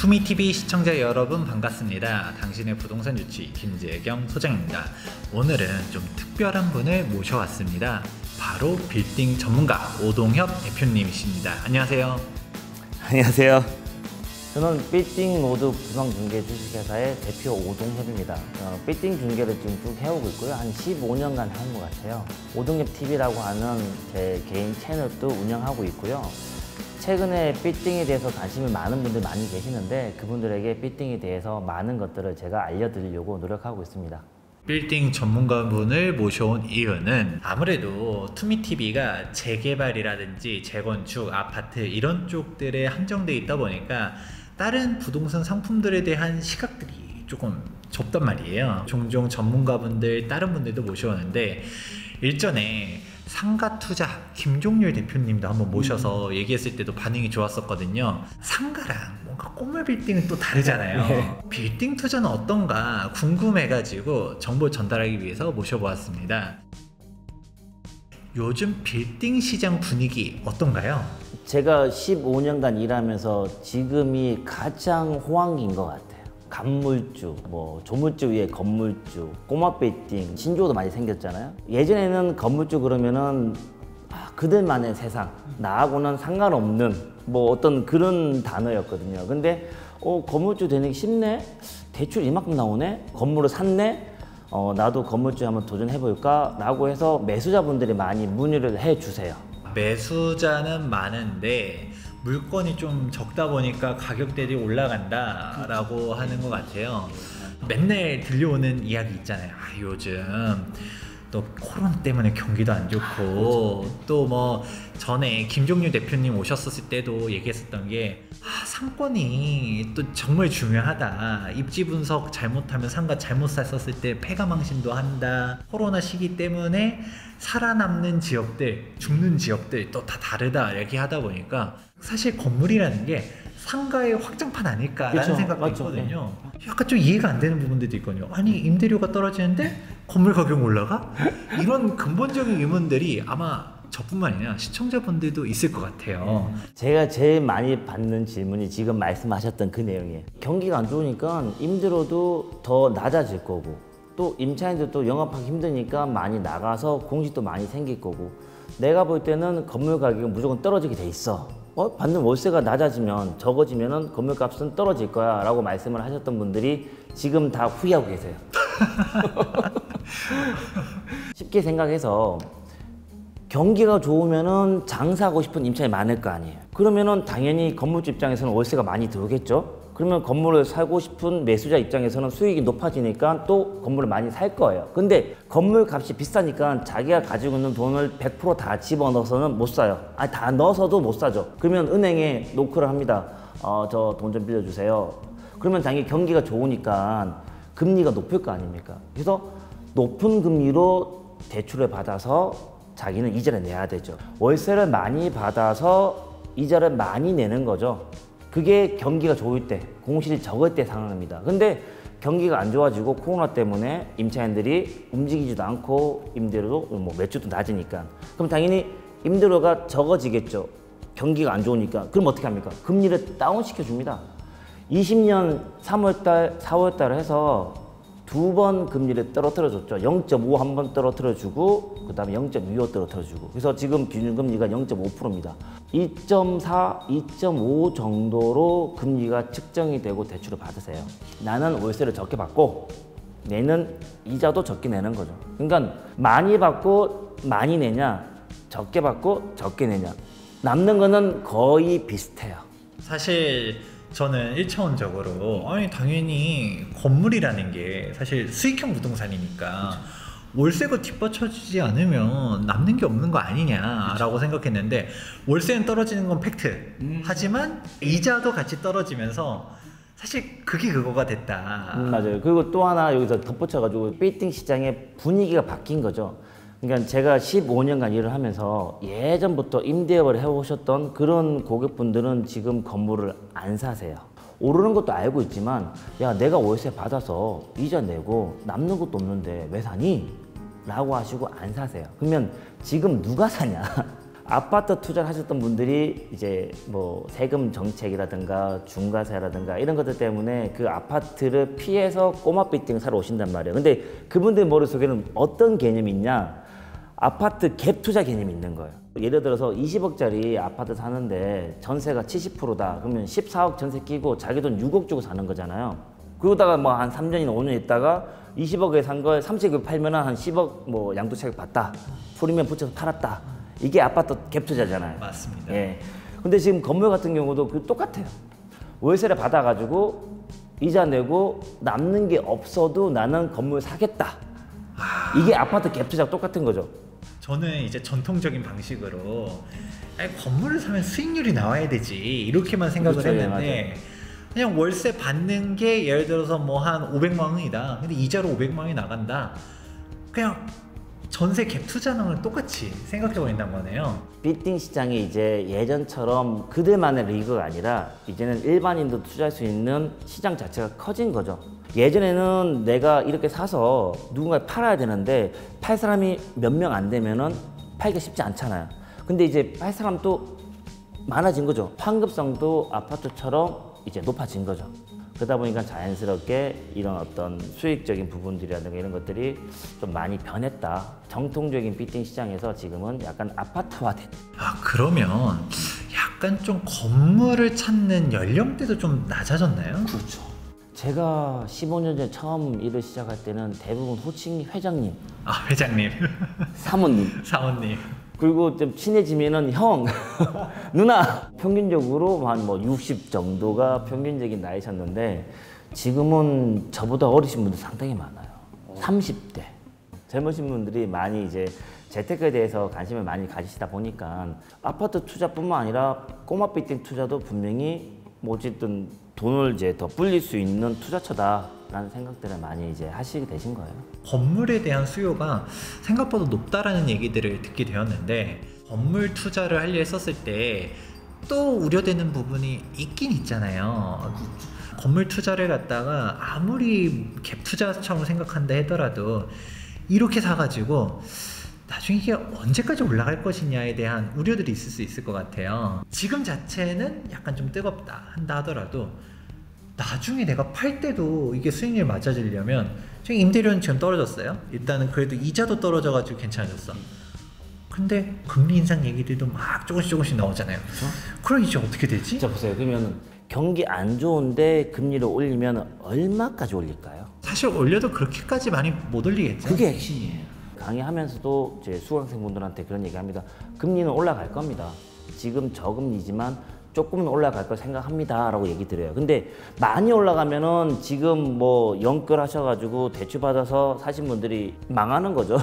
투미TV 시청자 여러분 반갑습니다. 당신의 부동산 유치 김재경 소장입니다. 오늘은 좀 특별한 분을 모셔왔습니다. 바로 빌딩 전문가 오동협 대표님이십니다. 안녕하세요. 안녕하세요. 저는 빌딩 모드 부동중개 주식회사의 대표 오동협입니다. 빌딩 중개를 지금 쭉 해오고 있고요. 한 15년간 해온 것 같아요. 오동협 TV라고 하는 제 개인 채널도 운영하고 있고요. 최근에 빌딩에 대해서 관심이 많은 분들 많이 계시는데 그분들에게 빌딩에 대해서 많은 것들을 제가 알려드리려고 노력하고 있습니다. 빌딩 전문가분을 모셔온 이유는 아무래도 투미TV가 재개발이라든지 재건축, 아파트 이런 쪽들에 한정돼 있다 보니까 다른 부동산 상품들에 대한 시각들이 조금 좁단 말이에요. 종종 전문가분들, 다른 분들도 모셔오는데 일전에 상가투자 김종률 대표님도 한번 모셔서 얘기했을 때도 반응이 좋았었거든요. 상가랑 뭔가 꼬물 빌딩은 또 다르잖아요. 네. 빌딩 투자는 어떤가 궁금해가지고 정보 전달하기 위해서 모셔보았습니다. 요즘 빌딩 시장 분위기 어떤가요? 제가 15년간 일하면서 지금이 가장 호황기인 것 같아요. 간물주, 조물주 위에 건물주, 꼬마 빌딩, 신조어도 많이 생겼잖아요. 예전에는 건물주 그러면은 그들만의 세상, 나하고는 상관없는 어떤 그런 단어였거든요. 근데 건물주 되는 게 쉽네? 대출 이만큼 나오네? 건물을 샀네? 나도 건물주 한번 도전해볼까? 라고 해서 매수자분들이 많이 문의를 해주세요. 매수자는 많은데 물건이 좀 적다 보니까 가격대들이 올라간다 라고 하는 것 같아요. 맨날 들려오는 이야기 있잖아요. 요즘 또 코로나 때문에 경기도 안 좋고 또 전에 김종률 대표님 오셨었을 때도 얘기했었던 게 상권이 또 정말 중요하다. 입지 분석 잘못하면 상가 잘못 샀었을 때 패가망신도 한다. 코로나 시기 때문에 살아남는 지역들, 죽는 지역들 또 다 다르다 얘기하다 보니까 사실 건물이라는 게 상가의 확장판 아닐까라는 그렇죠. 생각도 맞죠. 있거든요. 약간 좀 이해가 안 되는 부분들도 있거든요. 아니 임대료가 떨어지는데 건물 가격 올라가? 이런 근본적인 의문들이 아마 저뿐만 아니라 시청자분들도 있을 것 같아요. 제가 제일 많이 받는 질문이 지금 말씀하셨던 그 내용이에요. 경기가 안 좋으니까 임대료도 더 낮아질 거고 또 임차인들도 영업하기 힘드니까 많이 나가서 공식도 많이 생길 거고 내가 볼 때는 건물 가격은 무조건 떨어지게 돼 있어. 받는 월세가 낮아지면 적어지면 건물값은 떨어질 거야 라고 말씀을 하셨던 분들이 지금 다 후회하고 계세요. 쉽게 생각해서 경기가 좋으면 장사하고 싶은 임차인이 많을 거 아니에요. 그러면 당연히 건물주 입장에서는 월세가 많이 들어오겠죠. 그러면 건물을 사고 싶은 매수자 입장에서는 수익이 높아지니까 또 건물을 많이 살 거예요. 근데 건물 값이 비싸니까 자기가 가지고 있는 돈을 100% 다 집어넣어서는 못 사요. 다 넣어서도 못 사죠. 그러면 은행에 노크를 합니다. 저 돈 좀 빌려주세요. 그러면 당연히 경기가 좋으니까 금리가 높을 거 아닙니까? 그래서 높은 금리로 대출을 받아서 자기는 이자를 내야 되죠. 월세를 많이 받아서 이자를 많이 내는 거죠. 그게 경기가 좋을 때, 공실이 적을 때 상황입니다. 근데 경기가 안 좋아지고 코로나 때문에 임차인들이 움직이지도 않고 임대료도 매출도 낮으니까 그럼 당연히 임대료가 적어지겠죠. 경기가 안 좋으니까. 그럼 어떻게 합니까? 금리를 다운시켜 줍니다. 20년 3월달, 4월달 해서 2번 금리를 떨어뜨려 줬죠. 0.5 한 번 떨어뜨려 주고 그 다음에 0.25 떨어뜨려 주고 그래서 지금 기준금리가 0.5%입니다. 2.4, 2.5 정도로 금리가 측정이 되고 대출을 받으세요. 나는 월세를 적게 받고 내는 이자도 적게 내는 거죠. 그러니까 많이 받고 많이 내냐 적게 받고 적게 내냐 남는 거는 거의 비슷해요. 사실 저는 1차원적으로 당연히 건물이라는 게 사실 수익형 부동산이니까 월세가 뒷받쳐주지 않으면 남는 게 없는 거 아니냐라고 생각했는데 월세는 떨어지는 건 팩트. 하지만 이자도 같이 떨어지면서 사실 그게 그거가 됐다. 맞아요. 그리고 또 하나 여기서 덧붙여가지고 빌딩 시장의 분위기가 바뀐 거죠. 그러니까 제가 15년간 일을 하면서 예전부터 임대업을 해오셨던 그런 고객분들은 지금 건물을 안 사세요. 오르는 것도 알고 있지만 야 내가 월세 받아서 이자 내고 남는 것도 없는데 왜 사니? 라고 하시고 안 사세요. 그러면 지금 누가 사냐? 아파트 투자를 하셨던 분들이 이제 뭐 세금 정책이라든가 중과세라든가 이런 것들 때문에 그 아파트를 피해서 꼬마 빌딩 사러 오신단 말이에요. 근데 그분들 머릿속에는 어떤 개념이 있냐? 아파트 갭 투자 개념이 있는 거예요. 예를 들어서 20억짜리 아파트 사는데 전세가 70%다. 그러면 14억 전세 끼고 자기 돈 6억 주고 사는 거잖아요. 그러다가 뭐 한 3년이나 5년 있다가 20억에 산 걸 30억에 팔면은 한 10억 뭐 양도세를 받다. 프리미엄 붙여서 팔았다. 이게 아파트 갭 투자잖아요. 맞습니다. 예. 근데 지금 건물 같은 경우도 그 똑같아요. 월세를 받아가지고 이자 내고 남는 게 없어도 나는 건물 사겠다. 이게 아파트 갭 투자 똑같은 거죠. 저는 이제 전통적인 방식으로 아니, 건물을 사면 수익률이 나와야 되지 이렇게만 생각을 그렇죠, 했는데 그냥 월세 받는 게 예를 들어서 뭐 한 500만 원이다. 근데 이자로 500만 원이 나간다. 그냥 전세 갭 투자랑 똑같이 생각해 버린단 거네요. 빌딩 시장이 이제 예전처럼 그들만의 리그가 아니라 이제는 일반인도 투자할 수 있는 시장 자체가 커진 거죠. 예전에는 내가 이렇게 사서 누군가 팔아야 되는데 팔 사람이 몇 명 안 되면은 팔기가 쉽지 않잖아요. 근데 이제 팔 사람도 많아진 거죠. 환급성도 아파트처럼 이제 높아진 거죠. 그러다 보니까 자연스럽게 이런 어떤 수익적인 부분들이라든가 이런 것들이 좀 많이 변했다. 정통적인 빌딩 시장에서 지금은 약간 아파트화된. 아 그러면 약간 좀 건물을 찾는 연령대도 좀 낮아졌나요? 그렇죠. 제가 15년 전에 처음 일을 시작할 때는 대부분 호칭이 회장님, 아 회장님, 사모님, 사원님. 그리고 좀 친해지면은 형, 누나. 평균적으로 한 뭐 60 정도가 평균적인 나이셨는데 지금은 저보다 어리신 분들 상당히 많아요. 30대. 젊으신 분들이 많이 이제 재테크에 대해서 관심을 많이 가지시다 보니까 아파트 투자뿐만 아니라 꼬마 빌딩 투자도 분명히 뭐 어쨌든 돈을 이제 더 불릴 수 있는 투자처다라는 생각들을 많이 이제 하시게 되신 거예요. 건물에 대한 수요가 생각보다 높다라는 얘기들을 듣게 되었는데 건물 투자를 하려 했었을 때 또 우려되는 부분이 있긴 있잖아요. 건물 투자를 갖다가 아무리 갭 투자처럼 생각한다 하더라도 이렇게 사가지고 나중에 이게 언제까지 올라갈 것이냐에 대한 우려들이 있을 수 있을 것 같아요. 지금 자체는 약간 좀 뜨겁다 한다 하더라도 나중에 내가 팔 때도 이게 수익률이 맞아지려면 지금 임대료는 지금 떨어졌어요. 일단은 그래도 이자도 떨어져가지고 괜찮아졌어. 근데 금리 인상 얘기들도 막 조금씩 나오잖아요. 그렇죠? 그럼 이제 어떻게 되지? 진짜 보세요. 그러면 경기 안 좋은데 금리를 올리면 얼마까지 올릴까요? 사실 올려도 그렇게까지 많이 못 올리겠죠. 그게 핵심이에요. 강의하면서도 제 수강생분들한테 그런 얘기합니다. 금리는 올라갈 겁니다. 지금 저금리지만 조금은 올라갈 걸 생각합니다 라고 얘기 드려요. 근데 많이 올라가면은 지금 뭐 연끌 하셔가지고 대출 받아서 사신 분들이 망하는 거죠.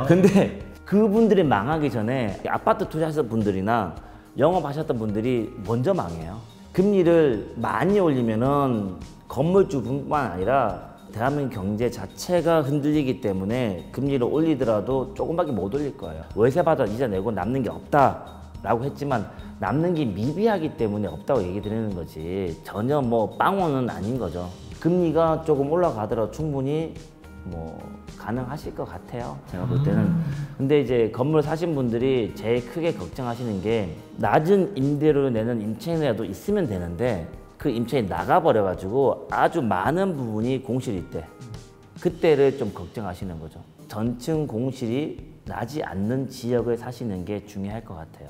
근데 그분들이 망하기 전에 아파트 투자하셨던 분들이나 영업하셨던 분들이 먼저 망해요. 금리를 많이 올리면은 건물주뿐만 아니라 대한민국 경제 자체가 흔들리기 때문에 금리를 올리더라도 조금밖에 못 올릴 거예요. 월세 받아 이자 내고 남는 게 없다라고 했지만 남는 게 미비하기 때문에 없다고 얘기 드리는 거지 전혀 뭐 빵원은 아닌 거죠. 금리가 조금 올라가더라도 충분히 뭐 가능하실 것 같아요. 제가 볼 때는. 근데 이제 건물 사신 분들이 제일 크게 걱정하시는 게 낮은 임대료를 내는 임차인이라도 있으면 되는데 그 임차인이 나가버려가지고 아주 많은 부분이 공실일 때 그때를 좀 걱정하시는 거죠. 전층 공실이 나지 않는 지역을 사시는 게 중요할 것 같아요.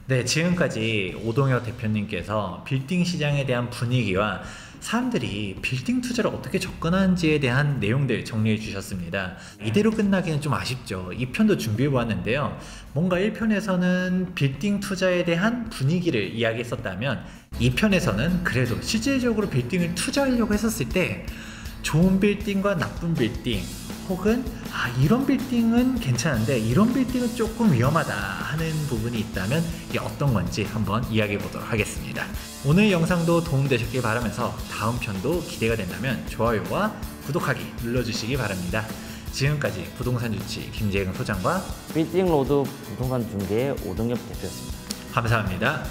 네, 지금까지 오동혁 대표님께서 빌딩 시장에 대한 분위기와 사람들이 빌딩 투자를 어떻게 접근하는지에 대한 내용들 정리해 주셨습니다. 이대로 끝나기는 좀 아쉽죠. 2편도 준비해 보았는데요. 뭔가 1편에서는 빌딩 투자에 대한 분위기를 이야기했었다면 2편에서는 그래도 실질적으로 빌딩을 투자하려고 했었을 때 좋은 빌딩과 나쁜 빌딩 혹은 이런 빌딩은 괜찮은데 이런 빌딩은 조금 위험하다 하는 부분이 있다면 이게 어떤 건지 한번 이야기해 보도록 하겠습니다. 오늘 영상도 도움되셨길 바라면서 다음 편도 기대가 된다면 좋아요와 구독하기 눌러주시기 바랍니다. 지금까지 부동산 주치 김재경 소장과 빌딩 로드 부동산 중개의 오동엽 대표였습니다. 감사합니다.